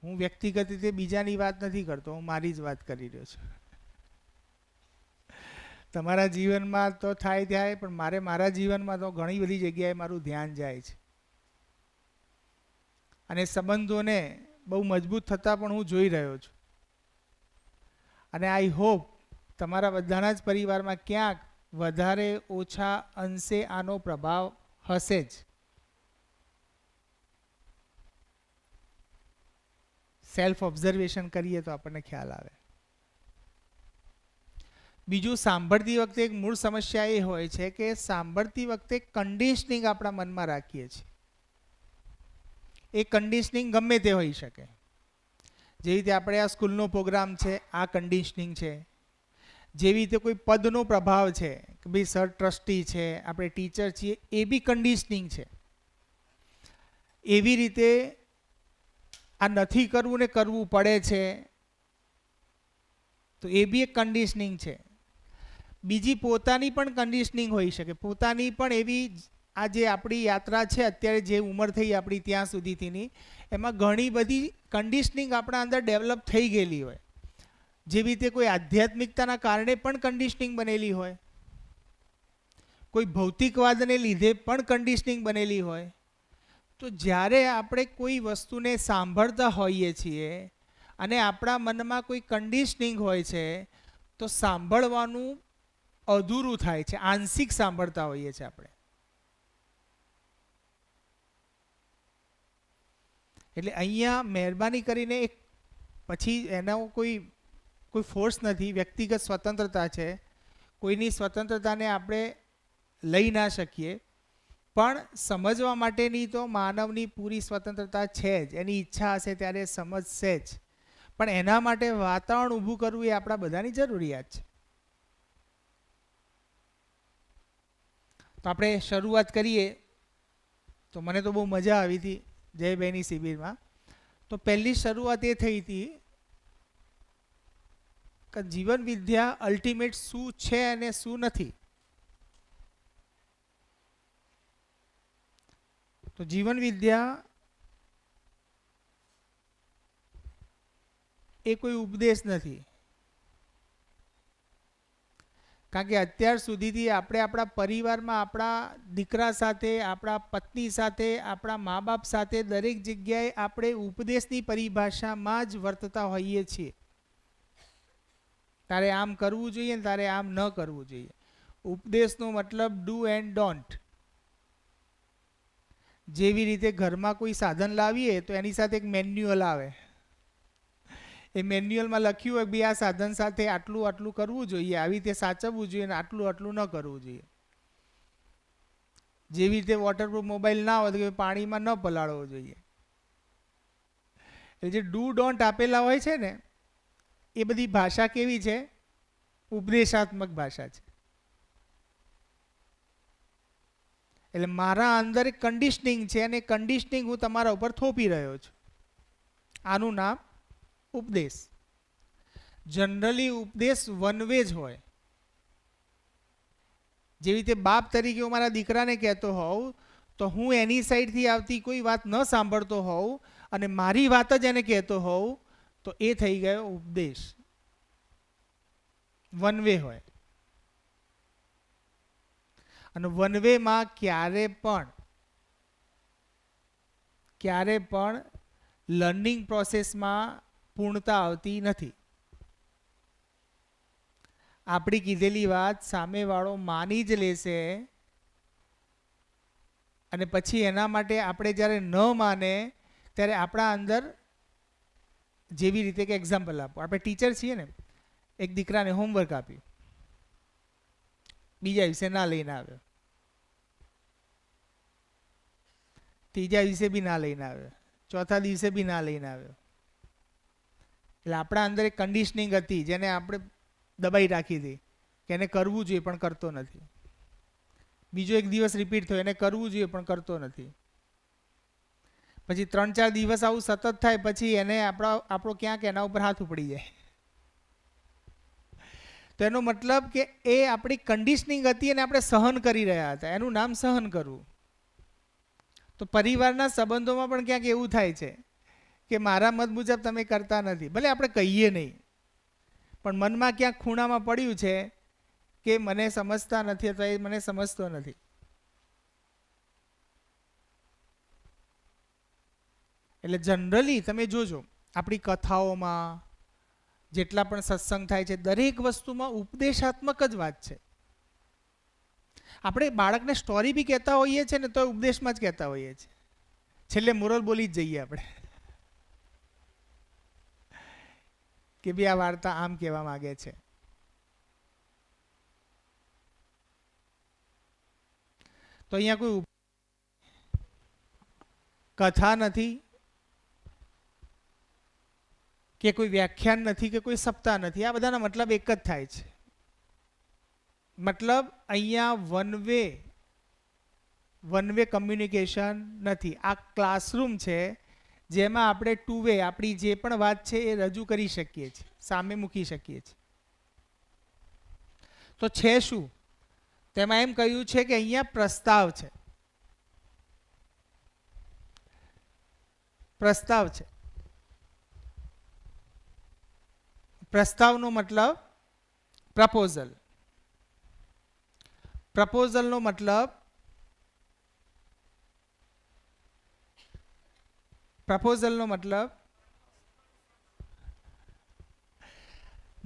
હું વ્યક્તિગત રીતે બીજાની વાત નથી કરતો, હું મારી જ વાત કરી રહ્યો છું. તમારા જીવનમાં તો થાય, પણ મારા જીવનમાં તો ઘણી બધી જગ્યાએ મારું ધ્યાન જાય છે અને સંબંધોને બહુ મજબૂત થતા પણ હું જોઈ રહ્યો છું. અને આઈ હોપ તમારા બધાના જ પરિવારમાં ક્યાંક વધારે ઓછા અંશે આનો પ્રભાવ હશે જ. સેલ્ફ ઓબ્ઝર્વેશન કરીએ તો આપણને ખ્યાલ આવે. બીજું, સાંભળતી વખતે એક મૂળ સમસ્યા એ હોય છે કે સાંભળતી વખતે કન્ડિશનિંગ આપણા મનમાં રાખીએ છીએ. એ કન્ડિશનિંગ ગમે તે હોઈ શકે. જેવી રીતે આપણે આ સ્કૂલનો પ્રોગ્રામ છે, આ કન્ડિશનિંગ છે. જેવી રીતે કોઈ પદનો પ્રભાવ છે કે ભાઈ સર ટ્રસ્ટી છે, આપણે ટીચર છીએ, એ બી કન્ડિશનિંગ છે. એવી રીતે આ નથી કરવું ને કરવું પડે છે, તો એ બી એક કન્ડિશનિંગ છે. બીજી પોતાની પણ કન્ડિશનિંગ હોઈ શકે. પોતાની પણ એવી, આ જે આપણી યાત્રા છે અત્યારે, જે ઉંમર થઈ આપણી ત્યાં સુધીની, એમાં ઘણી બધી કન્ડિશનિંગ આપણા અંદર ડેવલપ થઈ ગયેલી હોય. જેવી રીતે કોઈ આધ્યાત્મિકતાના કારણે પણ કન્ડિશનિંગ બનેલી હોય, કોઈ ભૌતિકવાદને લીધે પણ કન્ડિશનિંગ બનેલી હોય. તો જ્યારે આપણે કોઈ વસ્તુને સાંભળતા હોઈએ છીએ અને આપણા મનમાં કોઈ કન્ડિશનિંગ હોય છે, તો સાંભળવાનું અધૂરું થાય છે, આંશિક સાંભળતા હોઈએ છીએ આપણે. એટલે અહીંયા મહેરબાની કરીને એક, પછી એનો કોઈ ફોર્સ નથી, વ્યક્તિગત સ્વતંત્રતા છે. કોઈની સ્વતંત્રતાને આપણે લઈ ના શકીએ, પણ સમજવા માટેની તો માનવની પૂરી સ્વતંત્રતા છે જ. એની ઈચ્છા હશે ત્યારે સમજશે જ, પણ એના માટે વાતાવરણ ઊભું કરવું એ આપણા બધાની જરૂરિયાત છે. તો આપણે શરૂઆત કરીએ. તો મને તો બહુ મજા આવી હતી જયભાઈની શિબિરમાં. તો પહેલી શરૂઆત એ થઈ હતી કે જીવન વિદ્યા અલ્ટિમેટ શું છે અને શું નથી. તો જીવન વિદ્યા એ કોઈ ઉપદેશ નથી. કારણ કે અત્યાર સુધીથી આપણે આપણા પરિવારમાં, આપણા દીકરા સાથે, આપણા પત્ની સાથે, આપણા મા બાપ સાથે, દરેક જગ્યાએ આપણે ઉપદેશની પરિભાષામાં જ વર્તતા હોઈએ છીએ. તારે આમ કરવું જોઈએ ને તારે આમ ન કરવું જોઈએ. ઉપદેશનો મતલબ ડુ એન્ડ ડોન્ટ. જેવી રીતે ઘરમાં કોઈ સાધન લાવીએ તો એની સાથે એક મેન્યુઅલ આવે. એ મેન્યુઅલમાં લખ્યું હોય કે આ સાધન સાથે આટલું આટલું કરવું જોઈએ, આવી રીતે સાચવવું જોઈએ, ને આટલું આટલું ન કરવું જોઈએ. જેવી રીતે વોટરપ્રૂફ મોબાઈલ ના હોય તો પાણીમાં ન પલાળવો જોઈએ. એટલે જે ડુ ડોન્ટ આપેલા હોય છે ને, એ બધી ભાષા કેવી છે? ઉપદેશાત્મક ભાષા છે. એટલે મારા અંદર એક કન્ડિશનિંગ છે અને કન્ડિશનિંગ હું તમારા ઉપર થોપી રહ્યો છું. આનું નામ ઉપદેશ. જનરલી ઉપદેશ વન વે જ હોય. જેવી રીતે બાપ તરીકે હું મારા દીકરાને કહેતો હોઉં, તો હું એની સાઈડથી આવતી કોઈ વાત ન સાંભળતો હોઉં અને મારી વાત જ એને કહેતો હોઉં, તો એ થઈ ગયો ઉપદેશ. વન વે હોય. અને વન વેમાં ક્યારે પણ લર્નિંગ પ્રોસેસમાં પૂર્ણતા આવતી નથી. આપણી કીધેલી વાત સામેવાળો માની જ લેશે, અને પછી એના માટે આપણે જ્યારે ન માને ત્યારે આપણા અંદર, જેવી રીતે કે એક્ઝામ્પલ આપો, આપણે ટીચર છીએ ને, એક દીકરાને હોમવર્ક આપ્યું, બીજા દિવસે ના લઈને આવ્યો, ત્રીજા દિવસે બી ના લઈને આવ્યો, ચોથા દિવસે બી ના લઈને આવ્યો. એટલે આપણા અંદર એક કન્ડિશનિંગ હતી જેને આપણે દબાઈ રાખી હતી કે એને કરવું જોઈએ પણ કરતો નથી. બીજો એક દિવસ રિપીટ થયો, એને કરવું જોઈએ પણ કરતો નથી. પછી 3-4 દિવસ આવું સતત થાય પછી એને આપણો ક્યાંક એના ઉપર હાથ ઉપડી જાય. તો એનો મતલબ કે એ આપણી કન્ડિશનિંગ હતી અને આપણે સહન કરી રહ્યા હતા. એનું નામ સહન કરવું. તો પરિવારના સંબંધોમાં પણ ક્યાંક એવું થાય છે કે મારા મત મુજબ તમે કરતા નથી, ભલે આપણે કહીએ નહીં, પણ મનમાં ક્યાંક ખૂણામાં પડ્યું છે કે મને સમજતા નથી અથવા એ મને સમજતો નથી. એટલે જનરલી તમે જોજો આપણી કથાઓમાં જેટલા પણ સત્સંગ થાય છે દરેક વસ્તુમાં ઉપદેશાત્મક જ વાત છે. આપણે બાળકને સ્ટોરી બી કહેતા હોઈએ છીએ ને તો ઉપદેશમાં જ કહેતા હોઈએ છીએ, છેલ્લે મોરલ બોલી જ જઈએ આપણે કે ભાઈ આ વાર્તા આમ કહેવા માંગે છે. તો અહીંયા કોઈ કથા નથી કે કોઈ વ્યાખ્યાન નથી કે કોઈ સપ્તાહ નથી, આ બધાના મતલબ એક જ થાય છે. મતલબ અહીંયા વન વે કમ્યુનિકેશન નથી. આ ક્લાસરૂમ છે જેમાં આપણે ટુ વે આપણી જે પણ વાત છે એ રજૂ કરી શકીએ છીએ, સામે મૂકી શકીએ છીએ. તો છે શું તેમાં એમ કહ્યું છે કે અહીંયા પ્રસ્તાવ છે. પ્રસ્તાવ છે. પ્રસ્તાવનો મતલબ પ્રપોઝલ. પ્રપોઝલનો મતલબ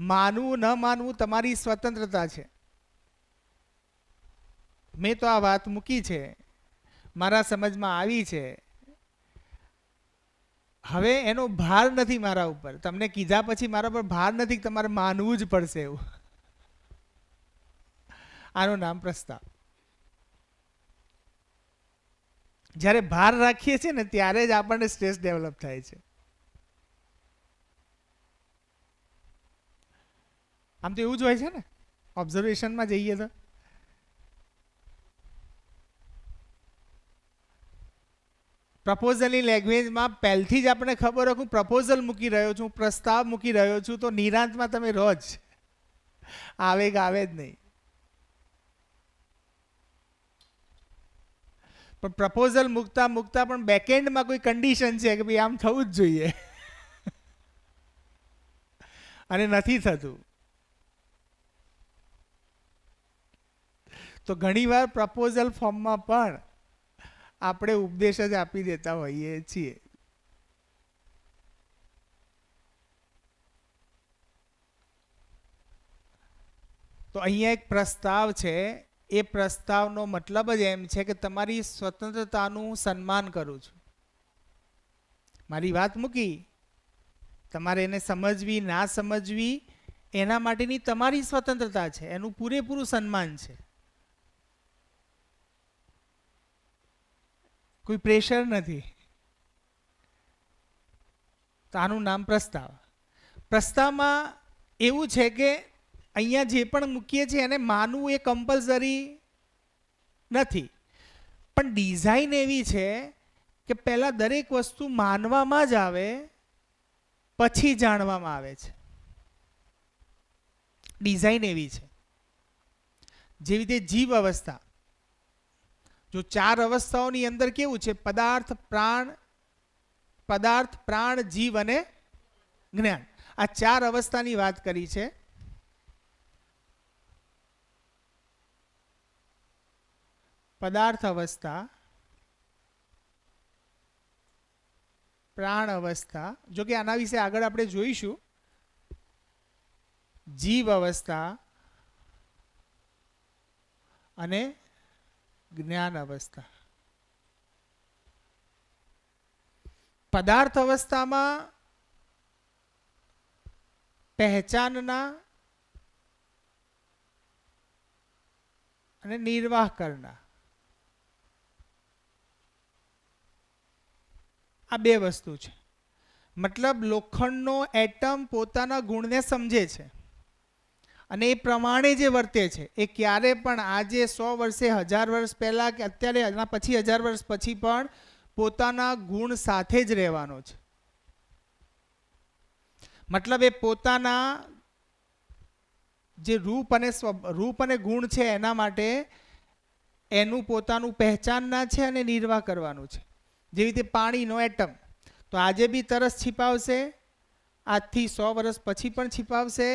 માનવું ન માનવું તમારી સ્વતંત્રતા છે. મેં તો આ વાત મૂકી છે, મારા સમજમાં આવી છે, હવે એનો ભાર નથી મારા ઉપર. તમને કીધા પછી મારા પર ભાર નથી, તમારે માનવું જ પડશે એવું. આનું નામ પ્રસ્તાવ. જ્યારે ભાર રાખીએ છીએ ને ત્યારે જ આપણને સ્ટ્રેસ ડેવલપ થાય છે. આમ તો એવું જ હોય છે ને, ઓબ્ઝર્વેશનમાં જઈએ તો પ્રપોઝલની લેંગ્વેજમાં પહેલથી જ આપણને ખબર હોય હું પ્રપોઝલ મૂકી રહ્યો છું, પ્રસ્તાવ મૂકી રહ્યો છું, તો નિરાંતમાં તમે રહો જ, આવેગ આવે જ નહીં. પણ પ્રપોઝલ મૂકતા મૂકતા પણ બેકએન્ડમાં કોઈ કન્ડિશન છે કે ભાઈ આમ થવું જ જોઈએ અને નથી થતું. તો ઘણીવાર પ્રપોઝલ ફોર્મમાં પણ આપણે ઉપદેશ જ આપી દેતા હોઈએ છીએ. તો અહીંયા એક પ્રસ્તાવ છે, એ પ્રસ્તાવનો મતલબ જ એમ છે કે તમારી સ્વતંત્રતાનું સન્માન કરું છું. મારી વાત મૂકી, તમારે એને સમજવી ના સમજવી એના માટેની તમારી સ્વતંત્રતા છે, એનું પૂરેપૂરું સન્માન છે, કોઈ પ્રેશર નથી. તો આનું નામ પ્રસ્તાવ. પ્રસ્તાવમાં એવું છે કે અહીંયા જે પણ મૂકીએ છીએ એને માનવું એ કમ્પલસરી નથી, પણ ડિઝાઇન એવી છે કે પહેલાં દરેક વસ્તુ માનવામાં જ આવે પછી જાણવામાં આવે છે. ડિઝાઇન એવી છે. જેવી રીતે જીવ અવસ્થા, જો 4 અવસ્થાઓની અંદર કેવું છે, પદાર્થ પ્રાણ જીવ અને જ્ઞાન, આ 4 અવસ્થાની વાત કરી છે. પદાર્થ અવસ્થા, પ્રાણ અવસ્થા, જો કે આના વિશે આગળ આપણે જોઈશું, જીવ અવસ્થા અને જ્ઞાન અવસ્થા. પદાર્થ અવસ્થામાં પહેચાનના અને નિર્વાહ કરના, આ 2 વસ્તુ છે. મતલબ લોખંડનો એટમ પોતાના ગુણને સમજે છે અને એ પ્રમાણે જે વર્તે છે એ ક્યારે પણ આજે 100 વર્ષે 1000 વર્ષ પહેલાં કે અત્યારે એના પછી 1000 વર્ષ પછી પણ પોતાના ગુણ સાથે જ રહેવાનો છે. મતલબ એ પોતાના જે રૂપ અને ગુણ છે એના માટે એનું પોતાનું પહેચાનના છે અને નિર્વાહ કરવાનું છે. જેવી રીતે પાણીનો એટમ, તો આજે બી તરસ छिपावશે, આજથી 100 વર્ષ પછી પણ छिपावશે,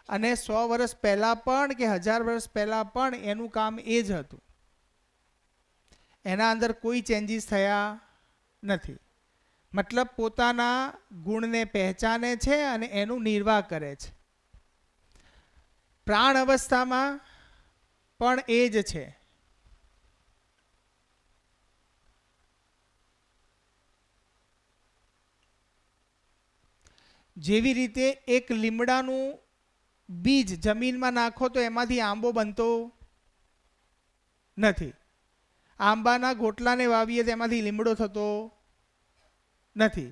અને 100 વર્ષ પહેલાં પણ કે 1000 વર્ષ પહેલાં પણ એનું કામ એ જ હતું. એના અંદર કોઈ ચેન્જીસ થયા નથી. મતલબ પોતાના ગુણને પહેચાને છે અને એનું નિર્વાહ કરે છે. પ્રાણ અવસ્થામાં પણ એ જ છે. જેવી રીતે એક લીમડાનું બીજ જમીનમાં નાખો તો એમાંથી આંબો બનતો નથી. આંબાના ગોટલાને વાવીએ તો એમાંથી લીમડો થતો નથી.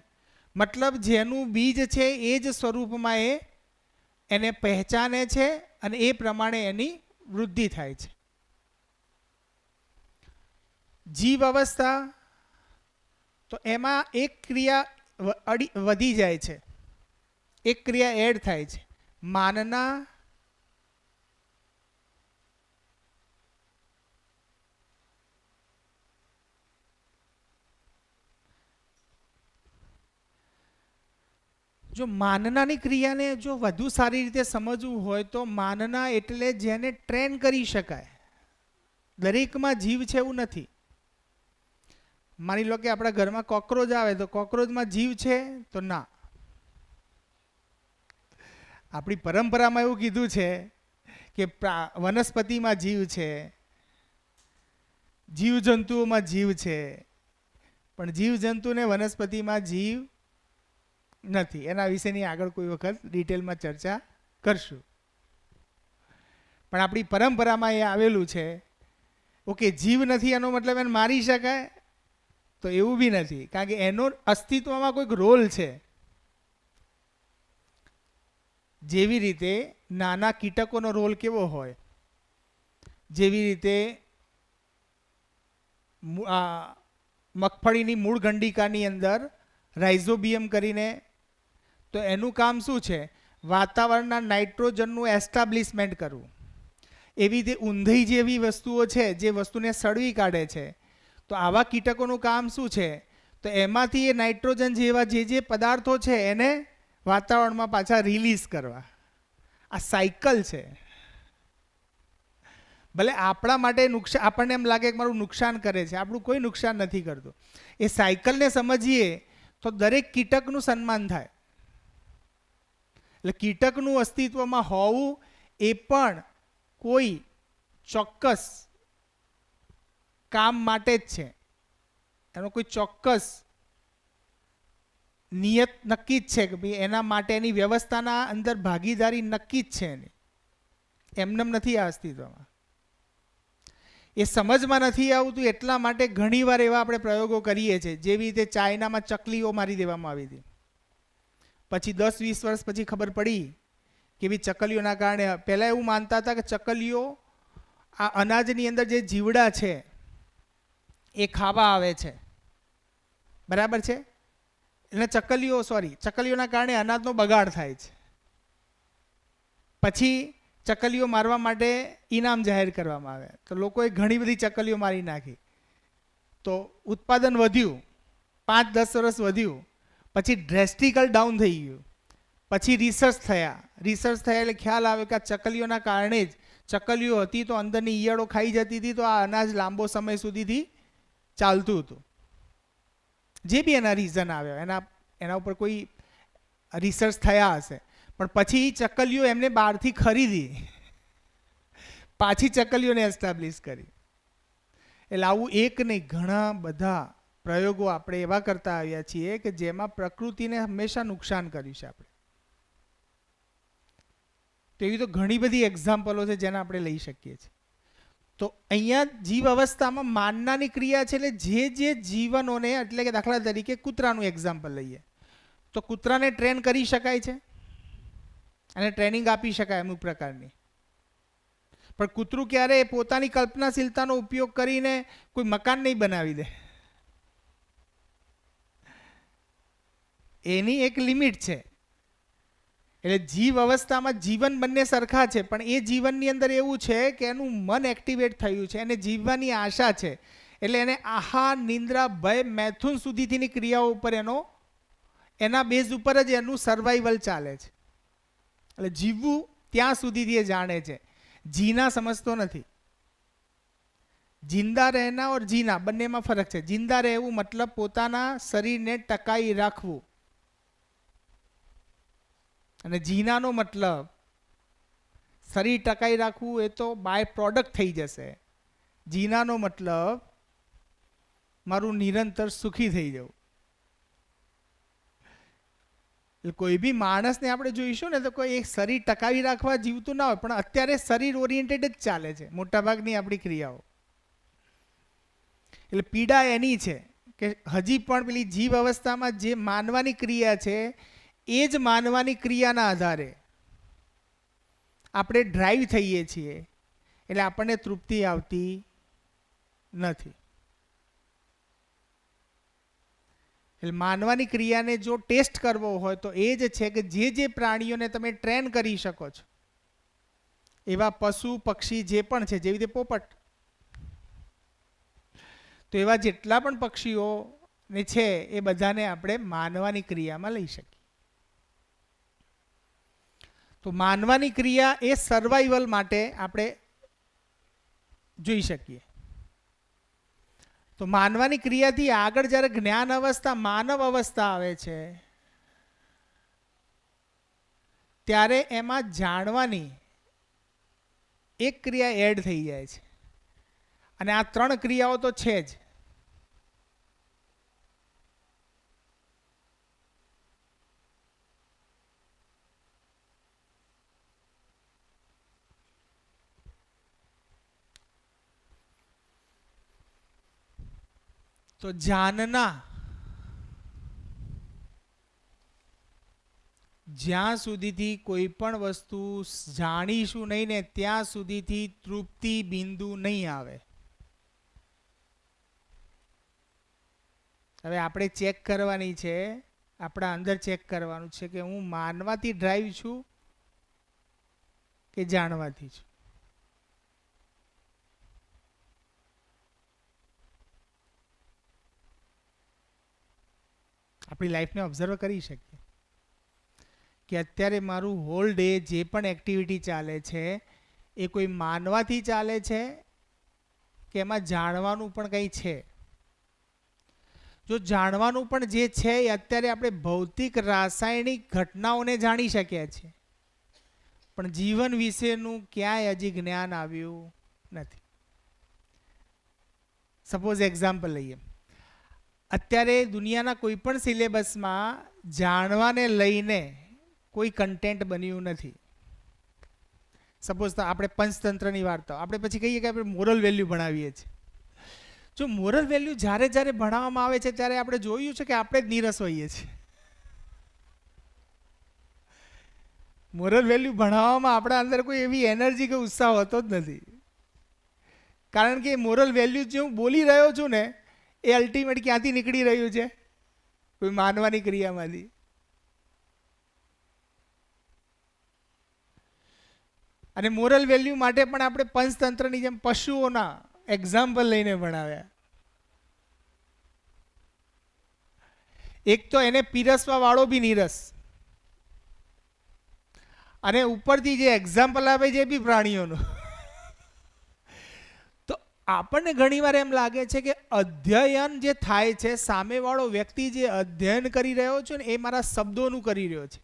મતલબ જેનું બીજ છે એ જ સ્વરૂપમાં એને પહેચાને છે અને એ પ્રમાણે એની વૃદ્ધિ થાય છે. જીવ અવસ્થા તો એમાં એક ક્રિયા વધી જાય છે, એક ક્રિયા એડ થાય છે. માનના જો માનનાની ક્રિયાને જો વધુ સારી રીતે સમજવું હોય તો માનના એટલે જેને ટ્રેન કરી શકાય. દરેકમાં જીવ છે એવું નથી. માની લો કે આપણા ઘરમાં કોકરોચ આવે તો કોકરોચમાં જીવ છે તો ના. આપણી પરંપરામાં એવું કીધું છે કે વનસ્પતિમાં જીવ છે, જીવજંતુઓમાં જીવ છે, પણ જીવજંતુને વનસ્પતિમાં જીવ નથી. એના વિશેની આગળ કોઈ વખત ડિટેલમાં ચર્ચા કરશું. પણ આપણી પરંપરામાં એ આવેલું છે. ઓકે, જીવ નથી એનો મતલબ એને મારી શકાય તો એવું બી નથી, કારણ કે એનો અસ્તિત્વમાં કોઈક રોલ છે. જેવી રીતે નાના કીટકોનો રોલ કેવો હોય, જેવી રીતે મગફળીની મૂળ ગંડિકાની અંદર રાઇઝોબિયમ કરીને, તો એનું કામ શું છે? વાતાવરણના નાઇટ્રોજનનું એસ્ટાબ્લિશમેન્ટ કરવું. એવી રીતે ઊંધી જેવી વસ્તુઓ છે જે વસ્તુને સળવી કાઢે છે. તો આવા કીટકોનું કામ શું છે? તો એમાંથી એ નાઇટ્રોજન જેવા જે પદાર્થો છે એને વાતાવરણમાં પાછા રિલીઝ કરવા. આ સાયકલ છે. ભલે આપણા માટે નુકસાન, આપણને એમ લાગે કે મારું નુકસાન કરે છે, આપણું કોઈ નુકસાન નથી કરતું. એ સાયકલને સમજીએ તો દરેક કીટકનું સન્માન થાય. એટલે કીટકનું અસ્તિત્વમાં હોવું એ પણ કોઈ ચોક્કસ કામ માટે જ છે. એનો કોઈ ચોક્કસ નિયત નક્કી જ છે કે ભાઈ એના માટેની વ્યવસ્થાના અંદર ભાગીદારી નક્કી જ છે એની. એમનેમ નથી આ અસ્તિત્વમાં. એ સમજમાં નથી આવતું એટલા માટે ઘણીવાર એવા આપણે પ્રયોગો કરીએ છીએ. જેવી રીતે ચાઇનામાં ચકલીઓ મારી દેવામાં આવી હતી. પછી 10-20 વર્ષ પછી ખબર પડી કે એવી ચકલીઓના કારણે, પહેલાં એવું માનતા હતા કે ચકલીઓ આ અનાજની અંદર જે જીવડા છે એ ખાવા આવે છે, બરાબર છે, એટલે ચકલીઓના કારણે અનાજનો બગાડ થાય છે. પછી ચકલીઓ મારવા માટે ઇનામ જાહેર કરવામાં આવે તો લોકોએ ઘણી બધી ચકલીઓ મારી નાખી. તો ઉત્પાદન વધ્યું, 5-10 વર્ષ વધ્યું, પછી ડ્રેસ્ટિકલ ડાઉન થઈ ગયું. પછી રિસર્ચ થયા એટલે ખ્યાલ આવ્યો કે આ ચકલીઓના કારણે જ, ચકલીઓ હતી તો અંદરની ઈયળો ખાઈ જતી હતી, તો આ અનાજ લાંબો સમય સુધીથી ચાલતું હતું. જે બી એના રીઝન આવ્યો, એના ઉપર કોઈ રિસર્ચ થયા હશે. પણ પછી ચકલીઓ એમને બહારથી ખરીદી, પાછી ચકલીઓને એસ્ટાબ્લિશ કરી. એટલે આવું એક નહીં, ઘણા બધા પ્રયોગો આપણે એવા કરતા આવ્યા છીએ કે જેમાં પ્રકૃતિને હંમેશા નુકસાન કર્યું છે આપણે. તો એવી તો ઘણી બધી એક્ઝામ્પલો છે જેને આપણે લઈ શકીએ છીએ. તો અહીંયા જીવ અવસ્થામાં માનનાની ક્રિયા છે. એટલે જે જીવનોને, એટલે કે દાખલા તરીકે કૂતરાનું એક્ઝામ્પલ લઈએ તો કૂતરાને ટ્રેન કરી શકાય છે અને ટ્રેનિંગ આપી શકાય અમુક પ્રકારની. પણ કૂતરું ક્યારે પોતાની કલ્પનાશીલતાનો ઉપયોગ કરીને કોઈ મકાન નહીં બનાવી દે. એની એક લિમિટ છે. એટલે જીવ અવસ્થામાં જીવન બંને સરખા છે, પણ એ જીવનની અંદર એવું છે કે એનું મન એક્ટિવેટ થયું છે, એને જીવવાની આશા છે. એટલે એને આહાર, નિંદ્રા, ભય, મૈથુન સુધીની ક્રિયાઓ ઉપર એનો એના બેઝ ઉપર જ એનું સર્વાઈવલ ચાલે છે. એટલે જીવવું ત્યાં સુધીથી એ જાણે છે, જીના સમજતો નથી. જિંદા રહેના ઓર જીના બંનેમાં ફરક છે. જિંદા રહેવું મતલબ પોતાના શરીરને ટકાઈ રાખવું, અને જીનાનો મતલબ શરીર ટકાઈ રાખવું એ તો બાય પ્રોડક્ટ થઈ જશે. જીનાનો મતલબ મારું નિરંતર સુખી થઈ જવું. એટલે કોઈ બી માણસને આપણે જોઈશું ને તો કોઈ એક શરીર ટકાવી રાખવા જીવતું ના હોય, પણ અત્યારે શરીર ઓરિએન્ટેડ જ ચાલે છે મોટાભાગની આપણી ક્રિયાઓ. એટલે પીડા એની છે કે હજી પણ પેલી જીવ અવસ્થામાં જે માનવાની ક્રિયા છે એ જ માનવાની ક્રિયાના આધારે આપણે ડ્રાઈવ થઈએ છીએ, એટલે આપણને તૃપ્તિ આવતી નથી. એટલે માનવાની ક્રિયાને જો ટેસ્ટ કરવો હોય તો એ જ છે કે જે પ્રાણીઓને તમે ટ્રેન કરી શકો છો, એવા પશુ પક્ષી જે પણ છે, જેવી રીતે પોપટ, તો એવા જેટલા પણ પક્ષીઓ ને છે એ બધાને આપણે માનવાની ક્રિયામાં લઈ શકીએ. તો માનવાની ક્રિયા એ સર્વાઈવલ માટે આપણે જોઈ શકીએ. તો માનવાની ક્રિયાથી આગળ જ્યારે જ્ઞાન અવસ્થા, માનવ અવસ્થા આવે છે, ત્યારે એમાં જાણવાની એક ક્રિયા એડ થઈ જાય છે. અને આ ત્રણ ક્રિયાઓ તો છે જ. તો જાનના, જ્યાં સુધીથી કોઈ પણ વસ્તુ જાણીશું નહીં ને ત્યાં સુધીથી તૃપ્તિ બિંદુ નહીં આવે. હવે આપણે ચેક કરવાની છે, આપણા અંદર ચેક કરવાનું છે કે હું માનવાથી ડ્રાઈવ છું કે જાણવાથી છું. આપણી લાઈફને ઓબ્ઝર્વ કરી શકીએ કે અત્યારે મારું હોલ ડે જે પણ એક્ટિવિટી ચાલે છે એ કોઈ માનવાથી ચાલે છે કે એમાં જાણવાનું પણ કંઈ છે. જો જાણવાનું પણ જે છે એ અત્યારે આપણે ભૌતિક રાસાયણિક ઘટનાઓને જાણી શક્યા છીએ, પણ જીવન વિશેનું ક્યાંય હજી જ્ઞાન આવ્યું નથી. સપોઝ એક્ઝામ્પલ લઈએ, અત્યારે દુનિયાના કોઈ પણ સિલેબસમાં જાણવાને લઈને કોઈ કન્ટેન્ટ બન્યું નથી. સપોઝ આપણે પંચતંત્રની વાર્તાઓ આપણે પછી કહીએ કે આપણે મોરલ વેલ્યુ ભણાવીએ છીએ. જો મોરલ વેલ્યુ જ્યારે જ્યારે ભણાવવામાં આવે છે ત્યારે આપણે જોયું છે કે આપણે જ નીરસ હોઈએ છીએ. મોરલ વેલ્યુ ભણાવવામાં આપણા અંદર કોઈ એવી એનર્જી કે ઉત્સાહ હોતો જ નથી. કારણ કે મોરલ વેલ્યુ જે હું બોલી રહ્યો છું ને એ અલ્ટિમેટ ક્યાંથી નીકળી રહ્યું છે? કોઈ માનવાની ક્રિયામાંથી. અને મોરલ વેલ્યુ માટે પણ આપણે પંચતંત્રની જેમ પશુઓના એક્ઝામ્પલ લઈને ભણાવ્યા. એક તો એને પીરસવા વાળો બી નીરસ, અને ઉપરથી જે એક્ઝામ્પલ આપે છે એ બી પ્રાણીઓનું. તો આપણને ઘણીવાર એમ લાગે છે કે અધ્યયન જે થાય છે, સામેવાળો વ્યક્તિ જે અધ્યયન કરી રહ્યો છે ને એ મારા શબ્દોનું કરી રહ્યો છે.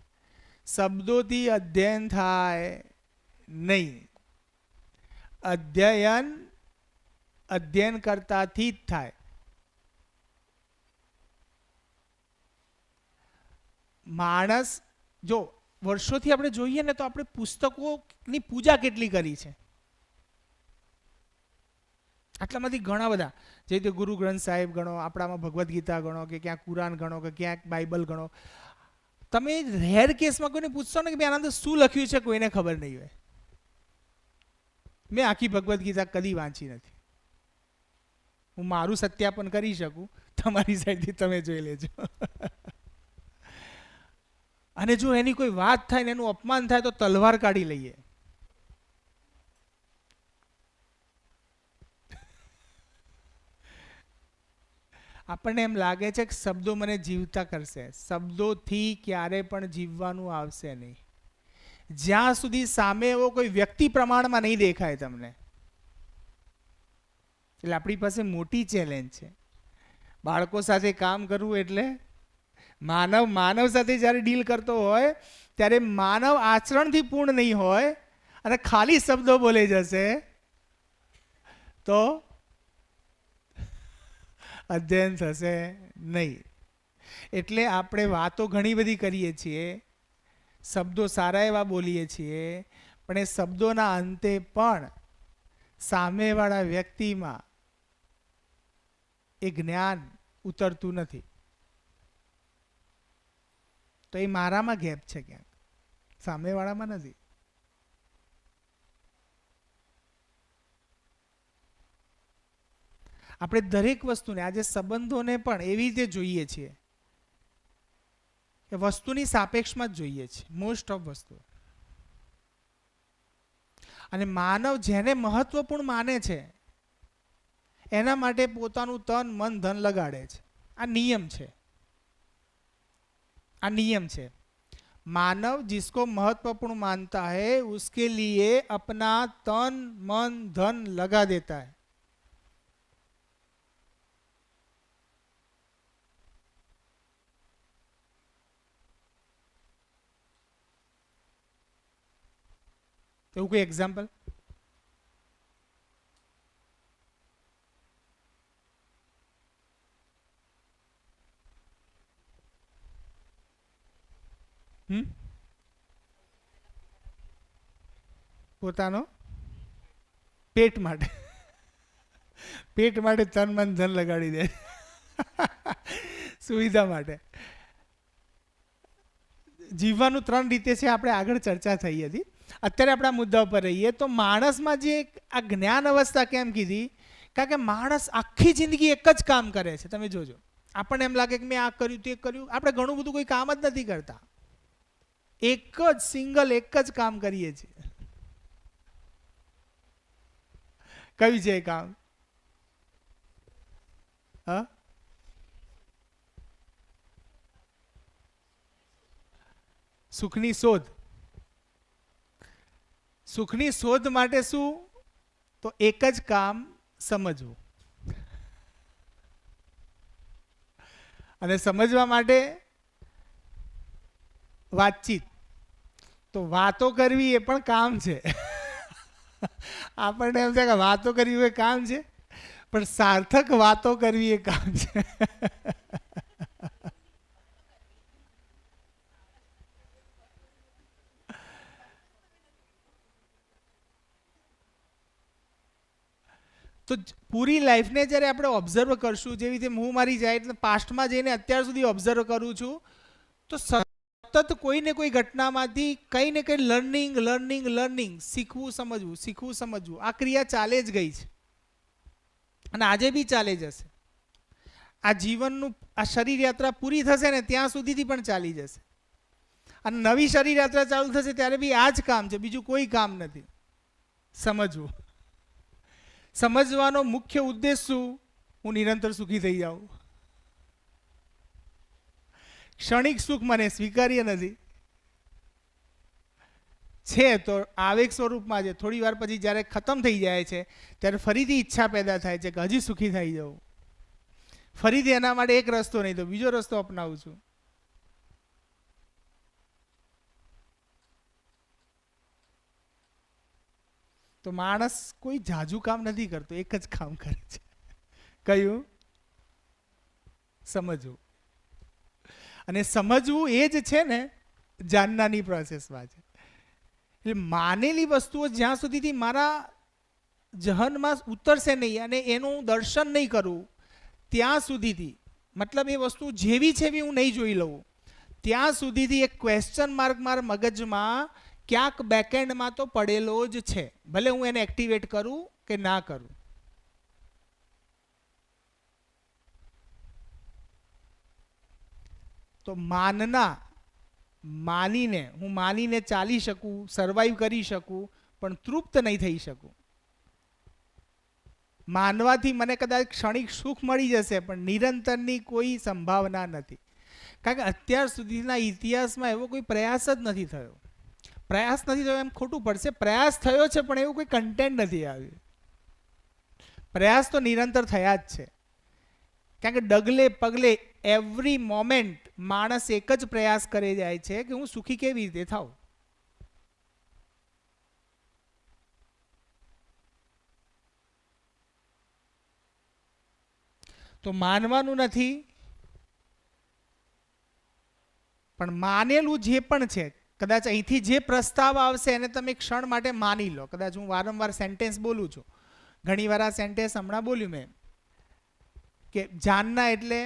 શબ્દોથી અધ્યયન થાય નહીં. અધ્યયન કરતાથી જ થાય. માણસ જો વર્ષોથી આપણે જોઈએ ને તો આપણે પુસ્તકોની પૂજા કેટલી કરી છે. આટલામાંથી ઘણા બધા, જે રીતે ગુરુ ગ્રંથ સાહેબ ગણો, આપણામાં ભગવદ્ ગીતા ગણો, કે ક્યાંક કુરાન ગણો, કે ક્યાંક બાઇબલ ગણો. તમે રેર કેસમાં કોઈને પૂછશો ને કે આના અંદર શું લખ્યું છે, કોઈને ખબર નહીં હોય. મેં આખી ભગવદ્ ગીતા કદી વાંચી નથી. હું મારું સત્યાપન કરી શકું, તમારી સાઈડથી તમે જોઈ લેજો. અને જો એની કોઈ વાત થાય ને એનું અપમાન થાય તો તલવાર કાઢી લઈએ. આપણને એમ લાગે છે કે શબ્દો મને જીવતા કરશે. શબ્દોથી ક્યારે પણ જીવવાનું આવશે નહીં. જ્યાં સુધી સામે એવો કોઈ વ્યક્તિ પ્રમાણમાં નહીં દેખાય તમને. એટલે આપણી પાસે મોટી ચેલેન્જ છે. બાળકો સાથે કામ કરવું એટલે માનવ સાથે જ્યારે ડીલ કરતો હોય ત્યારે માનવ આચરણથી પૂર્ણ નહીં હોય અને ખાલી શબ્દો બોલે જશે તો અધ્યયન થશે નહીં. એટલે આપણે વાતો ઘણી બધી કરીએ છીએ, શબ્દો સારા એવા બોલીએ છીએ, પણ એ શબ્દોના અંતે પણ સામેવાળા વ્યક્તિમાં એ જ્ઞાન ઉતરતું નથી. તો એ મારામાં ગેપ છે, ક્યાંક સામેવાળામાં નથી. આપણે દરેક વસ્તુને, આજે સંબંધોને પણ એવી રીતે જોઈએ છીએ કે વસ્તુની સાપેક્ષમાં જ જોઈએ છીએ મોસ્ટ ઓફ વસ્તુ. અને માનવ જેને મહત્વપૂર્ણ માને છે એના માટે પોતાનું તન મન ધન લગાડે છે. આ નિયમ છે, આ નિયમ છે. मानव जिसको महत्वपूर्ण मानता है उसके लिए अपना तन मन धन लगा देता है. तो कोई एग्जाम्पल? પોતાનો પેટ માટે તન મન ધન લગાડી દે સુવિધા માટે. જીવવાનું 3 રીતે છે, આપણે આગળ ચર્ચા થઈ હતી. અત્યારે આપણા મુદ્દા ઉપર રહીએ તો માણસમાં જે આ જ્ઞાન અવસ્થા કેમ કીધી? કારણ કે માણસ આખી જિંદગી એક જ કામ કરે છે. તમે જોજો, આપણને એમ લાગે કે મેં આ કર્યું તે કર્યું, આપણે ઘણું બધું કોઈ કામ જ નથી કરતા. એક જ સિંગલ એક જ કામ કરીએ છીએ. કયું છે એ કામ? હા, સુખની શોધ. સુખની શોધ માટે શું? તો એક જ કામ, સમજવું. અને સમજવા માટે વાતચીત. તો વાતો કરવી એ પણ કામ છે. આપણને એમ છે કે વાતો કરવી એ કામ છે, પણ સાર્થક વાતો કરવી એ કામ છે. તો પૂરી લાઈફને જ્યારે આપણે ઓબ્ઝર્વ કરશું, જેવી રીતે હું મારી જાય એટલે પાસ્ટમાં જઈને અત્યાર સુધી ઓબ્ઝર્વ કરું છું, તો સતત કોઈ ને કોઈ ઘટનામાંથી કંઈ ને કંઈ લર્નિંગ, શીખવું સમજવું, આ ક્રિયા ચાલે જ ગઈ છે અને આજે બી ચાલે જશે. આ જીવનનું આ શરીર યાત્રા પૂરી થશે ને ત્યાં સુધીથી પણ ચાલી જશે. અને નવી શરીર યાત્રા ચાલુ થશે ત્યારે બી આ જ કામ છે, બીજું કોઈ કામ નથી. સમજવું. સમજવાનો મુખ્ય ઉદ્દેશ શું? હું નિરંતર સુખી થઈ જાઉં. ક્ષણિક સુખ મને સ્વીકાર્ય નથી. છે તો આવેગ સ્વરૂપમાં છે. થોડી વાર પછી જ્યારે ખતમ થઈ જાય છે ત્યારે ફરીથી ઈચ્છા પેદા થાય છે કે હજી સુખી થઈ જાઉં. ફરીથી એના માટે એક રસ્તો નહીં તો બીજો રસ્તો અપનાવું છું. તો માણસ કોઈ જાજુ કામ નથી કરતો, એક જ કામ કરે છે. કયું? સમજવું. અને સમજવું એ જ છે ને જાણનાની પ્રોસેસમાં છે. એટલે માનેલી વસ્તુઓ જ્યાં સુધીથી મારા જહનમાં ઉતરશે નહીં અને એનું દર્શન નહીં કરું ત્યાં સુધીથી, મતલબ એ વસ્તુ જેવી છે એવી હું નહીં જોઈ લઉં ત્યાં સુધીથી એક ક્વેશ્ચન માર્ક મારા મગજમાં ક્યાંક બેકએન્ડમાં તો પડેલો જ છે, ભલે હું એને એક્ટિવેટ કરું કે ના કરું. તો હું માનીને ચાલી શકું, સર્વાઈવ કરી શકું, પણ તૃપ્ત નહીં થઈ શકું. માનવાથી મને કદાચ ક્ષણિક સુખ મળી જશે, પણ નિરંતરની કોઈ સંભાવના નથી. કારણ કે અત્યાર સુધીના ઇતિહાસમાં એવો કોઈ પ્રયાસ જ નથી થયો. પ્રયાસ નથી થયો એમ ખોટું પડશે, પ્રયાસ થયો છે પણ એવું કોઈ કન્ટેન્ટ નથી આવ્યું. પ્રયાસ તો નિરંતર થયા જ છે. કારણ કે ડગલે પગલે એવરી મોમેન્ટ માણસ એક જ પ્રયાસ કરે જાય છે કે હું સુખી કેવી રીતે થાઉં. તો માનવાનું નથી, પણ માનેલું જે પણ છે, કદાચ અહીંથી જે પ્રસ્તાવ આવશે એને તમે ક્ષણ માટે માની લો. કદાચ હું વારંવાર સેન્ટેન્સ બોલું છું, ઘણીવાર આ સેન્ટેન્સ હમણાં બોલ્યું મેં કે જાનના એટલે,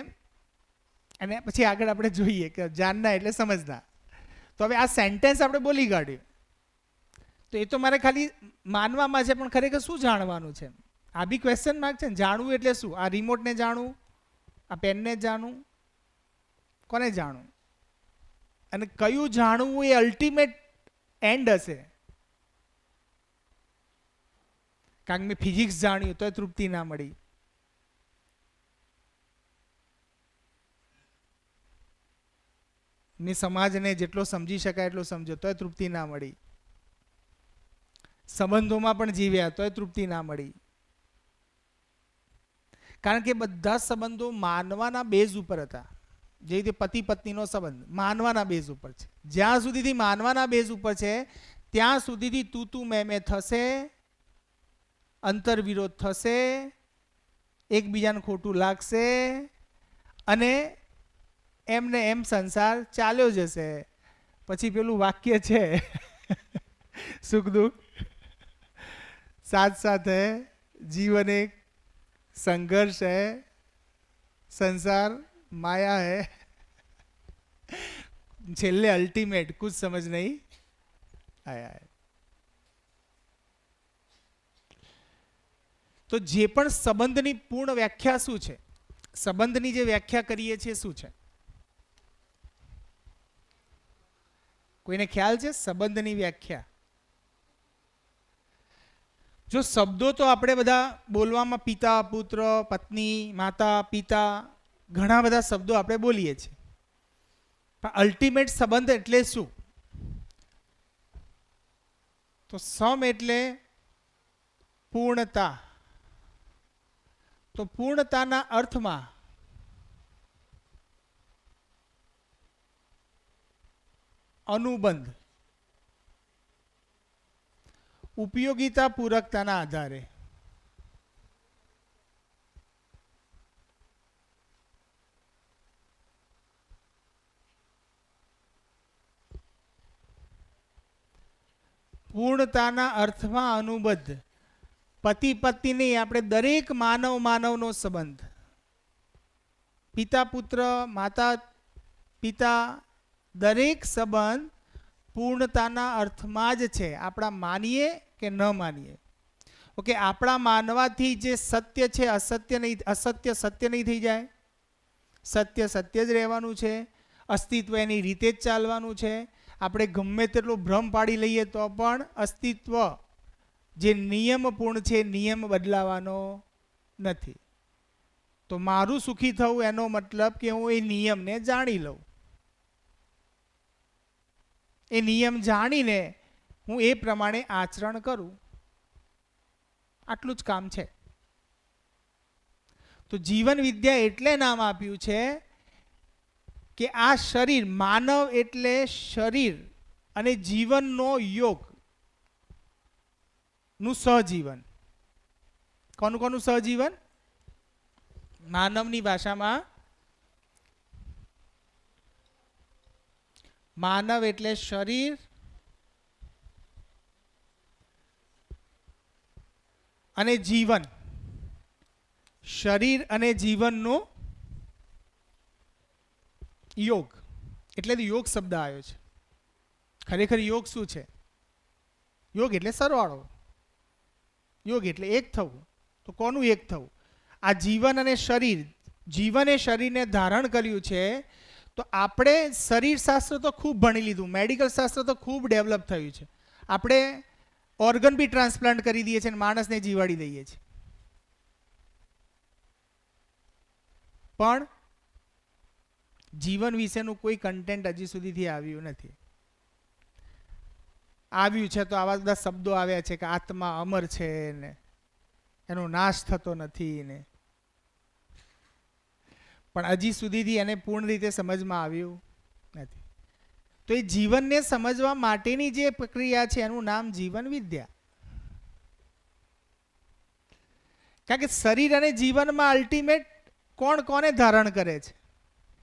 અને પછી આગળ આપણે જોઈએ કે જાનના એટલે સમજના. તો હવે આ સેન્ટેન્સ આપણે બોલી કાઢ્યું, તો એ તો મારે ખાલી માનવામાં છે, પણ ખરેખર શું જાણવાનું છે? આ બી ક્વેશ્ચન માર્ક છે ને. જાણવું એટલે શું? આ રિમોટને જાણવું, આ પેનને જાણવું, કોને જાણવું? અને કયું જાણવું એ અલ્ટિમેટ એન્ડ હશે. કારણ કે મેં ફિઝિક્સ જાણ્યું તોય તૃપ્તિ ના મળી, મેં સમાજને જેટલો સમજી શકાય એટલો સમજ્યો તોય તૃપ્તિ ના મળી, સંબંધોમાં પણ જીવ્યા તોય તૃપ્તિ ના મળી. કારણ કે બધા સંબંધો માનવાના બેઝ ઉપર હતા. જે રીતે પતિ પત્નીનો સંબંધ માનવાના બેઝ ઉપર છે. જ્યાં સુધીથી માનવાના બેઝ ઉપર છે ત્યાં સુધીથી તું મેં થશે, અંતર વિરોધ થશે, એકબીજાને ખોટું લાગશે, અને એમને એમ સંસાર ચાલ્યો જશે. પછી પેલું વાક્ય છે સુખ દુઃખ સાથ સાથ હૈ, જીવન એક संघर्ष है, संसार माया है. छेल्ले अल्टीमेट कुछ समझ नहीं आया है. તો જે પણ સંબંધની પૂર્ણ વ્યાખ્યા શું છે, સંબંધની જે વ્યાખ્યા કરીએ છીએ શું છે? કોઈને ખ્યાલ છે સંબંધની વ્યાખ્યા? જો શબ્દો તો આપણે બધા બોલવામાં પિતા, પુત્ર, પત્ની, માતા, પિતા, ઘણા બધા શબ્દો આપણે બોલીએ છીએ, પણ અલ્ટિમેટ સંબંધ એટલે શું? તો સમ એટલે પૂર્ણતા. તો પૂર્ણતાના અર્થમાં અનુબંધ, ઉપયોગિતા પૂરકતાના આધારે. પૂર્ણતાના અર્થમાં અનુબદ્ધ. પતિ પત્ની નહીં, આપણે દરેક માનવનો સંબંધ, પિતા પુત્ર, માતા પિતા, દરેક સંબંધ પૂર્ણતાના અર્થમાં જ છે. આપણા માનીએ કે ન માનીએ. ઓકે, આપણા માનવાથી જે સત્ય છે અસત્ય નહીં, અસત્ય સત્ય નહીં થઈ જાય. સત્ય સત્ય જ રહેવાનું છે, અસ્તિત્વ એની રીતે જ ચાલવાનું છે. આપણે ગમે તેટલો ભ્રમ પાડી લઈએ તો પણ અસ્તિત્વ જે નિયમપૂર્ણ છે નિયમ બદલાવાનો નથી. તો મારું સુખી થવું એનો મતલબ કે હું એ નિયમને જાણી લઉં, એ નિયમ જાણીને હું એ પ્રમાણે આચરણ કરું. આટલું જ કામ છે. તો જીવન વિદ્યા એટલે નામ આપ્યું છે કે આ શરીર, માનવ એટલે શરીર અને જીવનનો યોગ નું સહજીવન. કોનું કોનું સહજીવન? માનવની ભાષામાં માનવ એટલે શરીર અને જીવન. શરીર અને જીવનનો યોગ, એટલે યોગ શબ્દ આવ્યો છે. ખરેખર યોગ શું છે? યોગ એટલે સરવાળો, યોગ એટલે એક થવું. તો કોનું એક થવું? આ જીવન અને શરીર, જીવને શરીરને ધારણ કર્યું છે. તો આપણે શરીર શાસ્ત્ર તો ખૂબ ભણી લીધું, મેડિકલ શાસ્ત્ર તો ખૂબ ડેવલપ થયું છે. આપણે ઓર્ગન બી ટ્રાન્સપ્લાન્ટ કરી દઈએ છીએ અને માણસને જીવાડી દઈએ છીએ. પણ જીવન વિશેનું કોઈ કન્ટેન્ટ હજી સુધીથી આવ્યું નથી. આવ્યું છે તો આવા બધા શબ્દો આવ્યા છે કે આત્મા અમર છે ને એનો નાશ થતો નથી ને, પણ હજી સુધીથી એને પૂર્ણ રીતે સમજમાં આવ્યું નથી. તો એ જીવનને સમજવા માટેની જે પ્રક્રિયા છે એનું નામ જીવન વિદ્યા. કારણ કે શરીર અને જીવનમાં અલ્ટિમેટ કોણ કોને ધારણ કરે છે?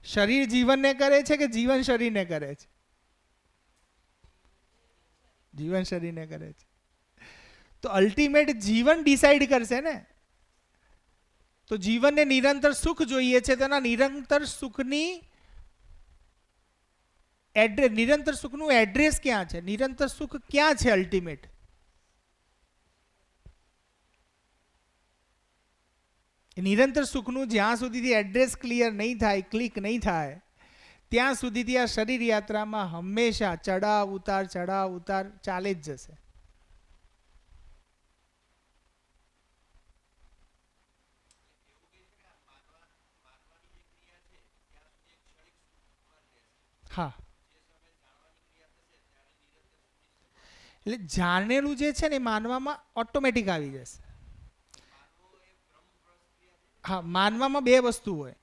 શરીર જીવનને કરે છે કે જીવન શરીરને કરે છે? જીવન શરીરને કરે છે. તો અલ્ટિમેટ જીવન ડિસાઈડ કરશે ને. તો જીવનને નિરંતર સુખ જોઈએ છે, તેના નિરંતર સુખનું એડ્રેસ ક્યાં છે? નિરંતર સુખ ક્યાં છે અલ્ટિમેટ? નિરંતર સુખનું જ્યાં સુધીથી એડ્રેસ ક્લિયર નહીં થાય, ક્લિક નહીં થાય, ત્યાં સુધીથી આ શરીર યાત્રામાં હંમેશા ચડાવ ઉતાર ચાલે જ જશે. હા, એટલે જાણેલું જે છે ને એ માનવામાં ઓટોમેટિક આવી જશે. હા, માનવામાં બે વસ્તુ હોય.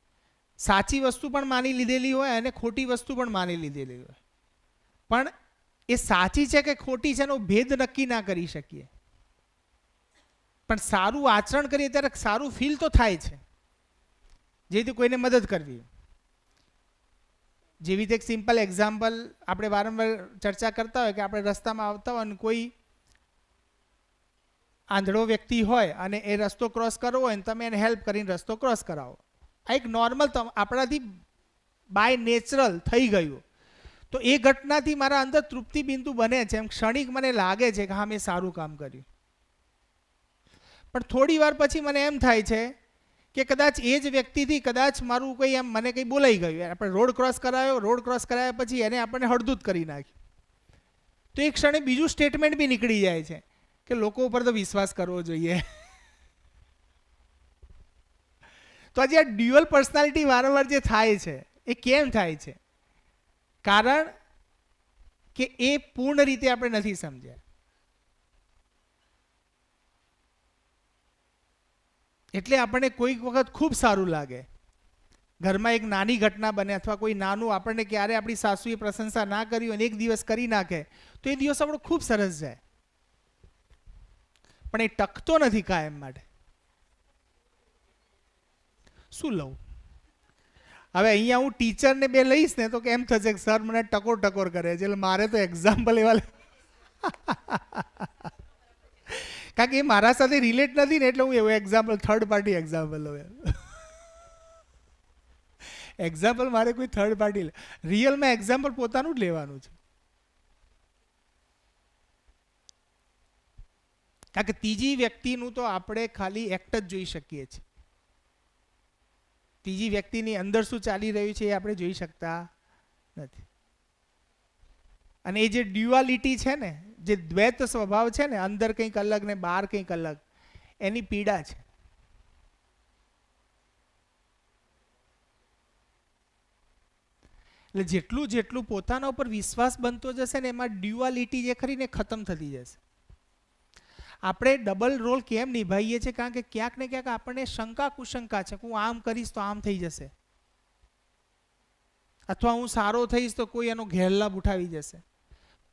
સાચી વસ્તુ પણ માની લીધેલી હોય અને ખોટી વસ્તુ પણ માની લીધેલી હોય. પણ એ સાચી છે કે ખોટી છે એનો ભેદ નક્કી ના કરી શકીએ. પણ સારું આચરણ કરીએ ત્યારે સારું ફીલ તો થાય છે. જેથી કોઈને મદદ કરવી. જેવી રીતે એક સિમ્પલ એક્ઝામ્પલ આપણે વારંવાર ચર્ચા કરતા હોય કે આપણે રસ્તામાં આવતા હોય અને કોઈ આંધળો વ્યક્તિ હોય અને એ રસ્તો ક્રોસ કરવો હોય ને તમે એને હેલ્પ કરીને રસ્તો ક્રોસ કરાવો. આ એક નોર્મલ આપણાથી બાય નેચરલ થઈ ગયું. તો એ ઘટનાથી મારા અંદર તૃપ્તિ બિંદુ બને છે, એમ ક્ષણિક મને લાગે છે કે હા મેં સારું કામ કર્યું. પણ થોડી વાર પછી મને એમ થાય છે કે કદાચ એ જ વ્યક્તિથી કદાચ મારું કંઈ એમ મને કંઈ બોલાઈ ગયું. આપણે રોડ ક્રોસ કરાયા પછી એને આપણને હળદૂત કરી નાખ્યું. તો એ ક્ષણે બીજું સ્ટેટમેન્ટ બી નીકળી જાય છે કે લોકો ઉપર તો વિશ્વાસ કરવો જોઈએ. તો આજે આ ડ્યુઅલ પર્સનાલિટી વારંવાર જે થાય છે એ કેમ થાય છે? કારણ કે એ પૂર્ણ રીતે આપણે નથી સમજ્યા. એટલે આપણને કોઈક વખત ખૂબ સારું લાગે. ઘરમાં એક નાની ઘટના બને અથવા કોઈ નાનું આપણને ક્યારે આપણી સાસુએ પ્રશંસા ના કરી અને એક દિવસ કરી નાખે તો એ દિવસ આપણો ખૂબ સરસ જાય. પણ એ ટકતો નથી કાયમ માટે. શું લઉં? હવે અહીંયા હું ટીચરને બે લઈશ ને તો કેમ થશે કે સર મને ટકોર કરે છે, એટલે મારે તો એક્ઝામ્પલ એવા કારણ કે એ મારા સાથે રિલેટ નથી ને એટલે હું એવું એક્ઝામ્પલ થર્ડ પાર્ટી એક્ઝામ્પલ લઉં. એક્ઝામ્પલ મારે કોઈ થર્ડ પાર્ટી રિયલમાં એક્ઝામ્પલ પોતાનું જ લેવાનું છે. કારણ કે ત્રીજી વ્યક્તિનું તો આપણે ખાલી એક્ટ જ જોઈ શકીએ છીએ. ત્રીજી વ્યક્તિની અંદર શું ચાલી રહ્યું છે એ આપણે જોઈ શકતા નથી. અને એ જે ડ્યુઆલિટી છે ને, જે દ્વૈત સ્વભાવ છે ને, અંદર કંઈક અલગ ને બહાર કંઈક અલગ, એની પીડા છે. એટલે જેટલું પોતાના ઉપર વિશ્વાસ બનતો જશે ને એમાં ડ્યુઆલિટી જે ખરી ને ખતમ થતી જશે. આપણે ડબલ રોલ કેમ નિભાવીએ છીએ? કારણ કે ક્યાંક ને ક્યાંક આપણને શંકા કુશંકા છે કે હું આમ કરીશ તો આમ થઈ જશે, અથવા હું સારો થઈશ તો કોઈ એનો ગેરલાભ ઉઠાવી જશે.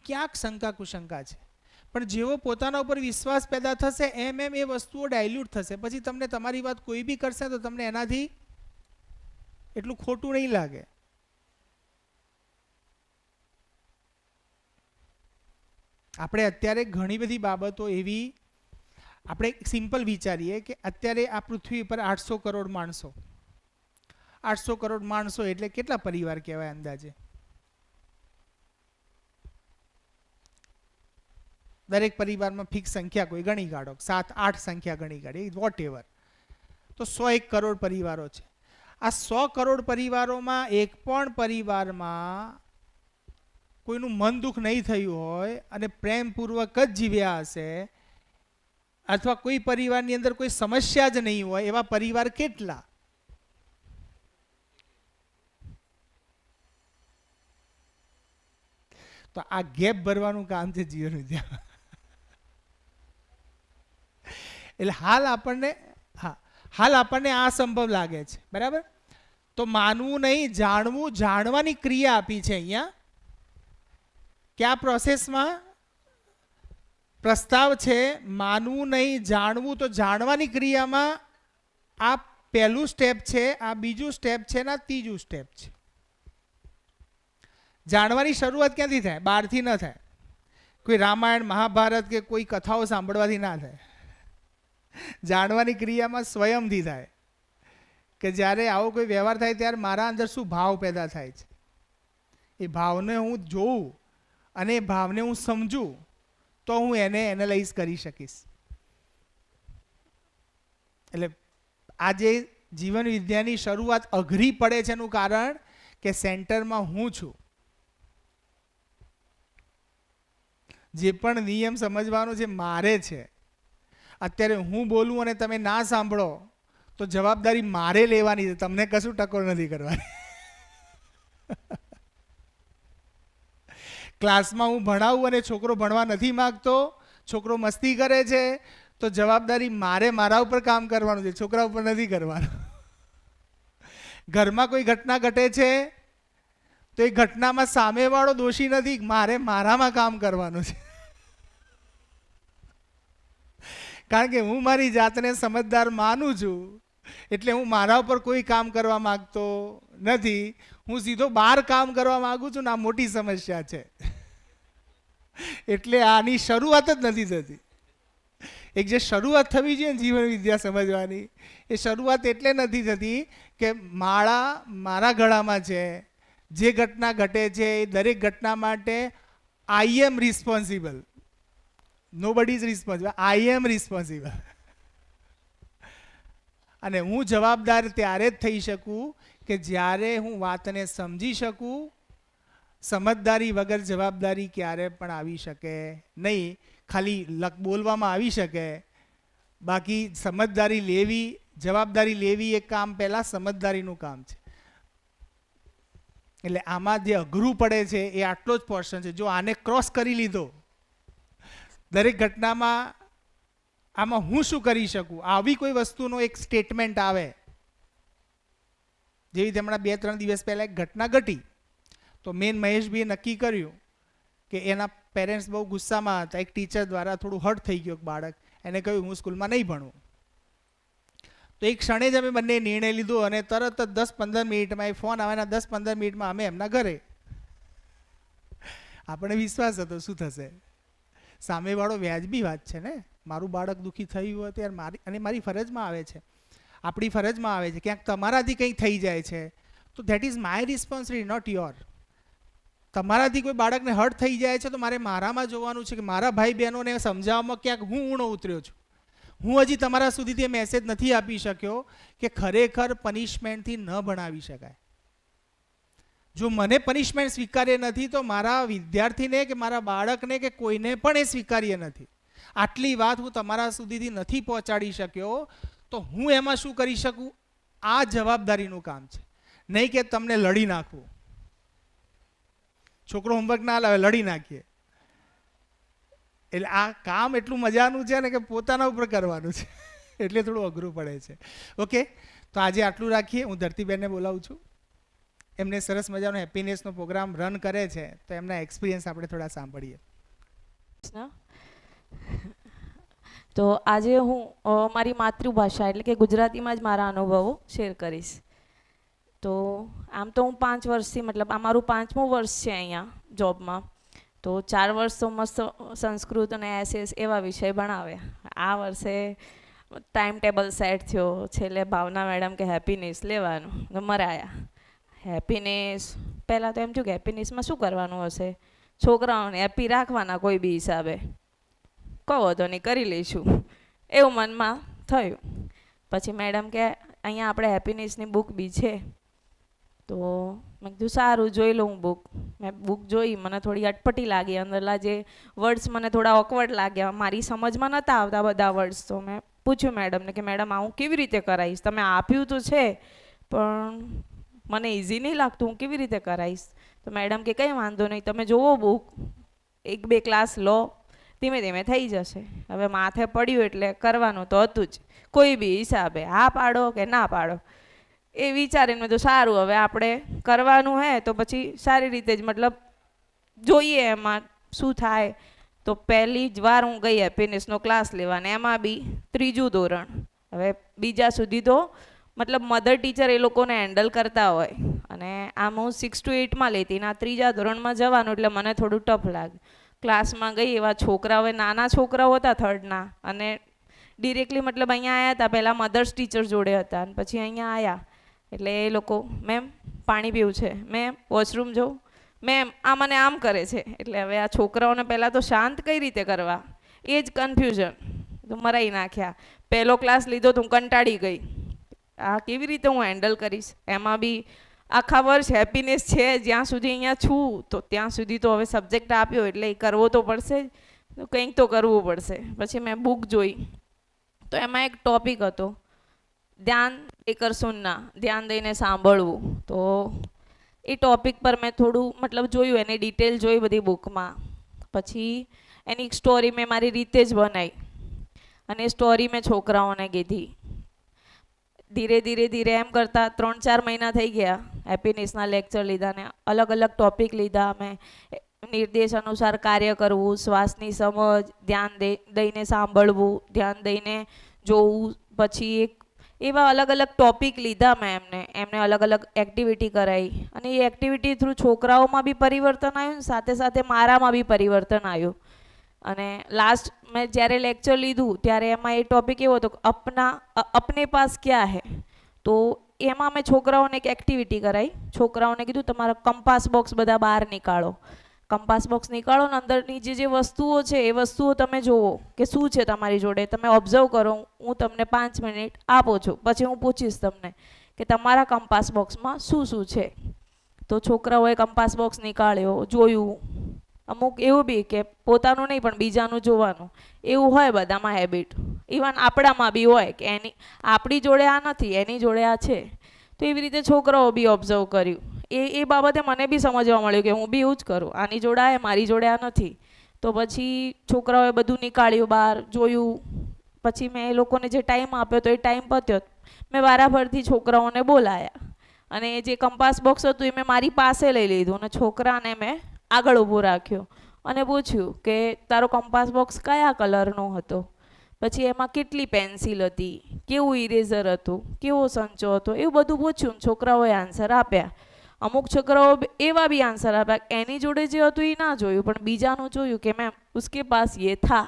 ક્યાંક શંકા કુશંકા છે. પણ જેવો પોતાના ઉપર વિશ્વાસ પેદા થશે એમ એ વસ્તુઓ ડાયલ્યુટ થશે. પછી તમને તમારી વાત કોઈ બી કરશે તો તમને એનાથી એટલું ખોટું નહીં લાગે. આપણે અત્યારે ઘણી બધી બાબતો એવી, આપણે સિમ્પલ વિચારીએ કે અત્યારે આ પૃથ્વી પર 800 કરોડ માણસો, 800 કરોડ માણસો એટલે કેટલા પરિવાર કહેવાય અંદાજે? દરેક પરિવારમાં ફિક્સ સંખ્યા કોઈ ગણી કાઢો, 7-8 સંખ્યા ગણી કાઢી, વોટ એવર. તો 101 કરોડ પરિવારો છે. આ 100 કરોડ પરિવારોમાં એક પણ પરિવારમાં કોઈનું મન દુઃખ નહીં થયું હોય અને પ્રેમપૂર્વક જ જીવ્યા હશે, અથવા કોઈ પરિવારની અંદર કોઈ સમસ્યા જ નહીં હોય, એવા પરિવાર કેટલા? તો આ ગેપ ભરવાનું કામ છે જીવન વિદ્યા. એટલે હાલ આપણને આ સંભવ લાગે છે, બરાબર. તો માનવું નહીં, જાણવું, જાણવાની ક્રિયા આપી છે અહીંયા. કયા પ્રોસેસમાં પ્રસ્તાવ છે? માનવું નહીં, જાણવું. તો જાણવાની ક્રિયામાં આ પહેલું સ્ટેપ છે, આ બીજું સ્ટેપ છે ને આ ત્રીજું સ્ટેપ છે. જાણવાની શરૂઆત ક્યાંથી થાય? બહારથી ન થાય. કોઈ રામાયણ, મહાભારત કે કોઈ કથાઓ સાંભળવાથી ના થાય. જાણવાની ક્રિયામાં સ્વયંથી થાય કે જ્યારે આવો કોઈ વ્યવહાર થાય ત્યારે મારા અંદર શું ભાવ પેદા થાય છે, એ ભાવને હું જોઉં અને એ ભાવને હું સમજું તો હું એને એનાલાઇઝ કરી શકીશ. એટલે આજે જીવન વિદ્યાની શરૂઆત અઘરી પડે છે એનું કારણ કે સેન્ટરમાં હું છું. જે પણ નિયમ સમજવાનો છે મારે છે. અત્યારે હું બોલું અને તમે ના સાંભળો તો જવાબદારી મારે લેવાની છે, તમને કશું ટકોર નથી કરવાની. ક્લાસમાં હું ભણાવું અને છોકરો ભણવા નથી માગતો, છોકરો મસ્તી કરે છે, તો જવાબદારી મારે મારા ઉપર કામ કરવાનું છે, છોકરા ઉપર નથી કરવાનું. ઘરમાં કોઈ ઘટના ઘટે છે તો એ ઘટનામાં સામેવાળો દોષી નથી, મારે મારામાં કામ કરવાનું છે. કારણ કે હું મારી જાતને સમજદાર માનું છું એટલે હું મારા ઉપર કોઈ કામ કરવા માંગતો નથી, હું સીધો બહાર કામ કરવા માંગુ છું ને આ મોટી સમસ્યા છે. એટલે આની શરૂઆત જ નથી થતી. એક જે શરૂઆત થવી જોઈએ જીવન વિદ્યા સમજવાની, એ શરૂઆત એટલે નથી થતી કે માળા મારા ગળામાં છે, જે ઘટના ઘટે છે એ દરેક ઘટના માટે I am responsible. Nobody is responsible, I am responsible. અને હું જવાબદાર ત્યારે જ થઈ શકું કે જ્યારે હું વાતને સમજી શકું. સમજદારી વગર જવાબદારી ક્યારે પણ આવી શકે નહીં. ખાલી બોલવામાં આવી શકે, બાકી સમજદારી લેવી, જવાબદારી લેવી એ કામ પહેલાં સમજદારીનું કામ છે. એટલે આમાં જે અઘરું પડે છે એ આટલો જ પોર્શન છે. જો આને ક્રોસ કરી લીધો દરેક ઘટનામાં, આમાં હું શું કરી શકું, આવી કોઈ વસ્તુનો એક સ્ટેટમેન્ટ આવે. જેવી રીતે હમણાં 2-3 દિવસ પહેલાં એક ઘટના ઘટી તો મેન મહેશભાઈએ નક્કી કર્યું કે એના પેરેન્ટ્સ બહુ ગુસ્સામાં હતા. એક ટીચર દ્વારા થોડું હર્ટ થઈ ગયું બાળક, એને કહ્યું હું સ્કૂલમાં નહીં ભણું. તો એક ક્ષણે જ અમે બંને નિર્ણય લીધો અને તરત જ 10-15 મિનિટમાં એ ફોન આવ્યાના 10-15 મિનિટમાં અમે એમના ઘરે. આપણે વિશ્વાસ હતો શું થશે. સામેવાળો વ્યાજબી વાત છે ને, મારું બાળક દુઃખી થયું હોય ત્યારે મારી ફરજમાં આવે છે, આપણી ફરજમાં આવે છે. ક્યાંક તમારાથી કંઈ થઈ જાય છે તો that is my responsibility, not your. તમારાથી કોઈ બાળકને હર્ટ થઈ જાય છે તો મારે મારામાં જોવાનું છે કે મારા ભાઈ બહેનોને સમજાવવામાં ક્યાંક હું ઊણો ઉતર્યો છું. હું હજી તમારા સુધીથી એ મેસેજ નથી આપી શક્યો કે ખરેખર પનિશમેન્ટથી ન ભણાવી શકાય. જો મને પનિશમેન્ટ સ્વીકાર્ય નથી તો મારા વિદ્યાર્થીને કે મારા બાળકને કે કોઈને પણ એ સ્વીકાર્ય નથી. આટલી વાત હું તમારા સુધીથી નથી પહોંચાડી શક્યો તો હું એમાં શું કરી શકું? આ જવાબદારીનું કામ છે, નહીં કે તમને લડી નાખવું. છોકરો હોમવર્ક ના લાવે લડી નાખીએ. એટલે આ કામ એટલું મજાનું છે ને કે પોતાના ઉપર કરવાનું છે, એટલે થોડું અઘરું પડે છે. ઓકે, તો આજે આટલું રાખીએ. હું ધરતીબેનને બોલાવું છું. એમને સરસ મજાનો હેપીનેસનો પ્રોગ્રામ રન કરે છે તો એમના એક્સપિરિયન્સ આપણે થોડા સાંભળીએ. તો આજે હું મારી માતૃભાષા એટલે કે ગુજરાતીમાં જ મારા અનુભવો શેર કરીશ. તો આમ તો હું 5 વર્ષથી, મતલબ આ મારું 5મું વર્ષ છે અહીંયા જોબમાં. તો 4 વર્ષ તો મસ્ત સંસ્કૃત અને એસએસ એવા વિષય ભણાવ્યા. આ વર્ષે ટાઈમ ટેબલ સેટ થયો, છેલ્લે ભાવના મેડમ કે હેપીનેસ લેવાનું, મરાયા. હેપીનેસ પહેલાં તો એમ થયું કે હેપીનેસમાં શું કરવાનું હશે, છોકરાઓને હેપી રાખવાના કોઈ બી હિસાબે, કહો તો નહીં કરી લઈશું, એવું મનમાં થયું. પછી મેડમ કે અહીંયા આપણે હેપીનેસની બુક બી છે. તો મેં કીધું સારું જોઈ લઉં બુક. મેં બુક જોઈ, મને થોડી અટપટી લાગી, અંદરના જે વર્ડ્સ મને થોડા ઓકવર્ડ લાગ્યા, મારી સમજમાં નહોતા આવતા બધા વર્ડ્સ. તો મેં પૂછ્યું મેડમને કે મેડમ આ હું કેવી રીતે કરાવીશ, તમે આપ્યું તો છે પણ મને ઇઝી નહીં લાગતું, હું કેવી રીતે કરાવીશ? તો મેડમ કે કંઈ વાંધો નહીં, તમે જુઓ બુક, 1-2 ક્લાસ લો, ધીમે ધીમે થઈ જશે. હવે માથે પડ્યું એટલે કરવાનું તો હતું જ, કોઈ બી હિસાબે હા પાડો કે ના પાડો એ વિચારીને મેં તો સારું હવે આપણે કરવાનું હે તો પછી સારી રીતે જ મતલબ જોઈએ એમાં શું થાય. તો પહેલી જ વાર હું ગઈ હેપીનેસનો ક્લાસ લેવા, ને એમાં બી 3જું ધોરણ. હવે બીજા સુધી તો મતલબ મધર ટીચર એ લોકોને હેન્ડલ કરતા હોય, અને આમ હું 6 to 8માં લેતી, ના 3જા ધોરણમાં જવાનું એટલે મને થોડું ટફ લાગે. ક્લાસમાં ગઈ, એવા છોકરાઓ, નાના છોકરાઓ હતા 3rdના, અને ડિરેક્ટલી મતલબ અહીંયા આવ્યા હતા, પહેલાં મધર્સ ટીચર જોડે હતા અને પછી અહીંયા આવ્યા એટલે એ લોકો મેમ પાણી પીવું છે, મેમ વોશરૂમ જવું, મેમ આ મને આમ કરે છે. એટલે હવે આ છોકરાઓને પહેલાં તો શાંત કઈ રીતે કરવા એ જ કન્ફ્યુઝન તો મરાઈ નાખ્યા. પહેલો ક્લાસ લીધો તો હું કંટાળી ગઈ, આ કેવી રીતે હું હેન્ડલ કરીશ. એમાં બી આખા વર્ષ હેપીનેસ છે જ્યાં સુધી અહીંયા છું તો ત્યાં સુધી તો હવે સબ્જેક્ટ આપ્યો એટલે એ કરવો તો પડશે જ, તો કંઈક તો કરવું પડશે. પછી મેં બુક જોઈ તો એમાં એક ટોપિક હતો ધ્યાન દેકર સુનના, ધ્યાન દઈને સાંભળવું. તો એ ટોપિક પર મેં થોડું મતલબ જોયું, એની ડિટેલ જોઈ બધી બુકમાં. પછી એની સ્ટોરી મેં મારી રીતે જ બનાવી અને સ્ટોરી મેં છોકરાઓને કીધી. ધીરે ધીરે ધીરે એમ કરતાં 3-4 મહિના થઈ ગયા. હેપીનેસના લેક્ચર લીધા ને અલગ અલગ ટોપિક લીધા. મેં નિર્દેશ અનુસાર કાર્ય કરવું, શ્વાસની સમજ, ધ્યાન દઈને સાંભળવું, ધ્યાન દઈને જોવું. પછી એક એવા અલગ અલગ ટોપિક લીધા મેં એમને અલગ અલગ એક્ટિવિટી કરાવી, અને એ એક્ટિવિટી થ્રુ છોકરાઓમાં બી પરિવર્તન આવ્યું, સાથે સાથે મારામાં બી પરિવર્તન આવ્યું. અને લાસ્ટ મેં જ્યારે લેક્ચર લીધું ત્યારે એમાં એ ટોપિક એવો હતો અપને પાસ ક્યાં હે. તો એમાં મેં છોકરાઓને એક એક્ટિવિટી કરાવી. છોકરાઓને કીધું તમારા કંપાસ બોક્સ બધા બહાર નીકાળો. કંપાસ બોક્સ નીકાળો ને અંદરની જે વસ્તુઓ છે એ વસ્તુઓ તમે જુઓ કે શું છે તમારી જોડે, તમે ઓબ્ઝર્વ કરો. હું તમને 5 મિનિટ આપું છું, પછી હું પૂછીશ તમને કે તમારા કંપાસ બોક્સમાં શું શું છે. તો છોકરાઓએ કંપાસ બોક્સ નીકાળ્યો, જોયું. અમુક એવું બી કે પોતાનું નહીં પણ બીજાનું જોવાનું, એવું હોય બધામાં હેબિટ. ઇવન આપણામાં બી હોય કે આપણી જોડે આ નથી, એની જોડે આ છે. તો એવી રીતે છોકરાઓ બી ઓબ્ઝર્વ કર્યું. એ બાબતે મને બી સમજવા મળ્યું કે હું બી એવું જ કરું, આની જોડે આ મારી જોડે આ નથી. તો પછી છોકરાઓએ બધું નીકાળ્યું બહાર, જોયું. પછી મેં એ લોકોને જે ટાઈમ આપ્યો તો એ ટાઈમ પત્યો, મેં વારાફરતી છોકરાઓને બોલાયા અને જે કંપાસ બોક્સ હતું એ મેં મારી પાસે લઈ લીધું અને છોકરાને મેં આગળ ઊભો રાખ્યો અને પૂછ્યું કે તારો કંપાસ બોક્સ કયા કલરનો હતો, પછી એમાં કેટલી પેન્સિલ હતી, કેવું ઇરેઝર હતું, કેવો સંચો હતો, એવું બધું પૂછ્યું. છોકરાઓએ આન્સર આપ્યા. અમુક છોકરાઓ એવા બી આન્સર આપ્યા એની જોડે જે હતું એ ના જોયું પણ બીજાનું જોયું કે મેમ ઉસકે પાસ યે થા.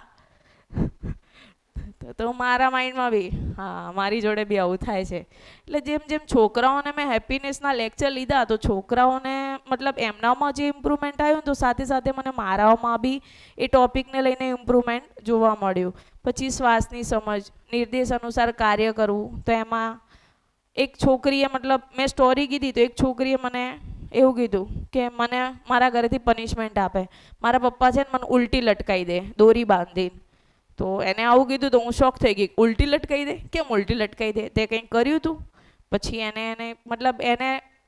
તો મારા માઇન્ડમાં બી હા મારી જોડે બી આવું થાય છે. એટલે જેમ જેમ છોકરાઓને મેં હેપીનેસના લેક્ચર લીધા તો છોકરાઓને મતલબ એમનામાં જે ઇમ્પ્રુવમેન્ટ આવ્યું તો સાથે સાથે મને મારામાં બી એ ટોપિકને લઈને ઇમ્પ્રુવમેન્ટ જોવા મળ્યું. પછી શ્વાસની સમજ, નિર્દેશ અનુસાર કાર્ય કરવું. તો એમાં એક છોકરીએ મતલબ મેં સ્ટોરી કીધી તો એક છોકરીએ મને એવું કીધું કે મને મારા ઘરેથી પનિશમેન્ટ આપે, મારા પપ્પા છે ને મને ઉલટી લટકાવી દે દોરી બાંધીને. તો એને આવું કીધું તો હું શોક થઈ ગઈ, ઉલટી લટકાવી દે, કેમ ઉલટી લટકાવી દે, તે કંઈક કર્યું હતું. પછી એને મતલબ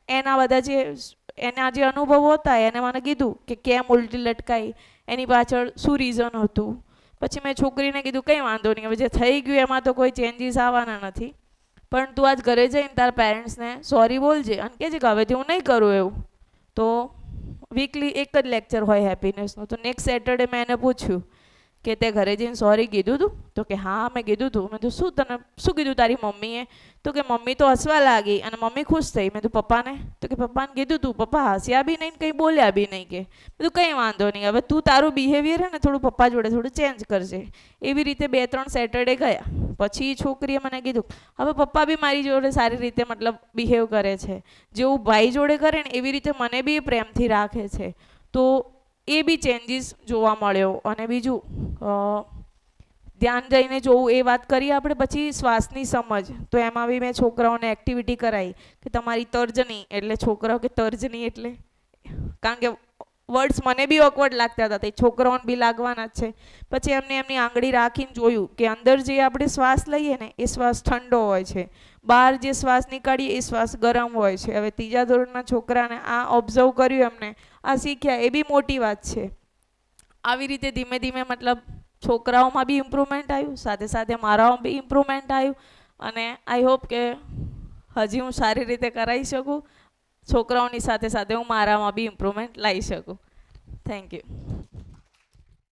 એના બધા એના જે અનુભવો હતા એને મને કીધું કે કેમ ઉલટી લટકાઈ, એની પાછળ શું રીઝન હતું. પછી મેં છોકરીને કીધું કંઈ વાંધો નહીં, હવે જે થઈ ગયું એમાં તો કોઈ ચેન્જીસ આવવાના નથી, પણ તું આજ ઘરે જઈને તારા પેરેન્ટ્સને સોરી બોલજે અને કહેજે કે હવેથી હું નહીં કરું એવું. તો વીકલી એક જ લેક્ચર હોય હેપીનેસનું. તો નેક્સ્ટ સેટરડે મેં એને પૂછ્યું કે તે ઘરે જઈને સોરી કીધું હતું. તો કે હા મેં કીધું હતું. મેં તો શું કીધું તારી મમ્મીએ? તો કે મમ્મી તો હસવા લાગી અને મમ્મી ખુશ થઈ. મેં તો પપ્પાને? તો કે પપ્પાને કીધું હતું, પપ્પા હસ્યા બી નહીં કંઈ બોલ્યા બી નહીં. કે મેં તો કંઈ વાંધો નહીં, હવે તું તારું બિહેવિયર હે ને થોડું પપ્પા જોડે થોડું ચેન્જ કરજે. એવી રીતે 2-3 સેટરડે ગયા. પછી છોકરીએ મને કીધું હવે પપ્પા બી મારી જોડે સારી રીતે મતલબ બિહેવ કરે છે, જેવું ભાઈ જોડે કરે ને એવી રીતે મને બી પ્રેમથી રાખે છે. તો એ બી ચેન્જીસ જોવા મળ્યો. અને બીજું ધ્યાન દઈને જોવું એ વાત કરીએ આપણે. પછી શ્વાસની સમજ, તો એમાં બી મેં છોકરાઓને એક્ટિવિટી કરાવી કે તમારી તર્જની, એટલે છોકરાઓ કે તર્જની એટલે કારણ કે વર્ડ્સ મને બી ઓકવર્ડ લાગતા હતા, તે છોકરાઓને બી લાગવાના જ છે. પછી એમને એમની આંગળી રાખીને જોયું કે અંદર જે આપણે શ્વાસ લઈએ ને એ શ્વાસ ઠંડો હોય છે, બહાર જે શ્વાસ નીકાળીએ એ શ્વાસ ગરમ હોય છે. હવે ત્રીજા ધોરણના છોકરાને આ ઓબ્ઝર્વ કર્યું, એમને આ શીખ્યા, એ બી મોટી વાત છે. આવી રીતે ધીમે ધીમે મતલબ છોકરાઓમાં બી ઇમ્પ્રુવમેન્ટ આવ્યું, સાથે સાથે મારામાં બી ઇમ્પ્રુવમેન્ટ આવ્યું. અને આઈ હોપ કે હજી હું સારી રીતે કરાવી શકું, છોકરાઓની સાથે સાથે હું મારામાં બી ઇમ્પ્રુવમેન્ટ લાવી શકું. Thank you.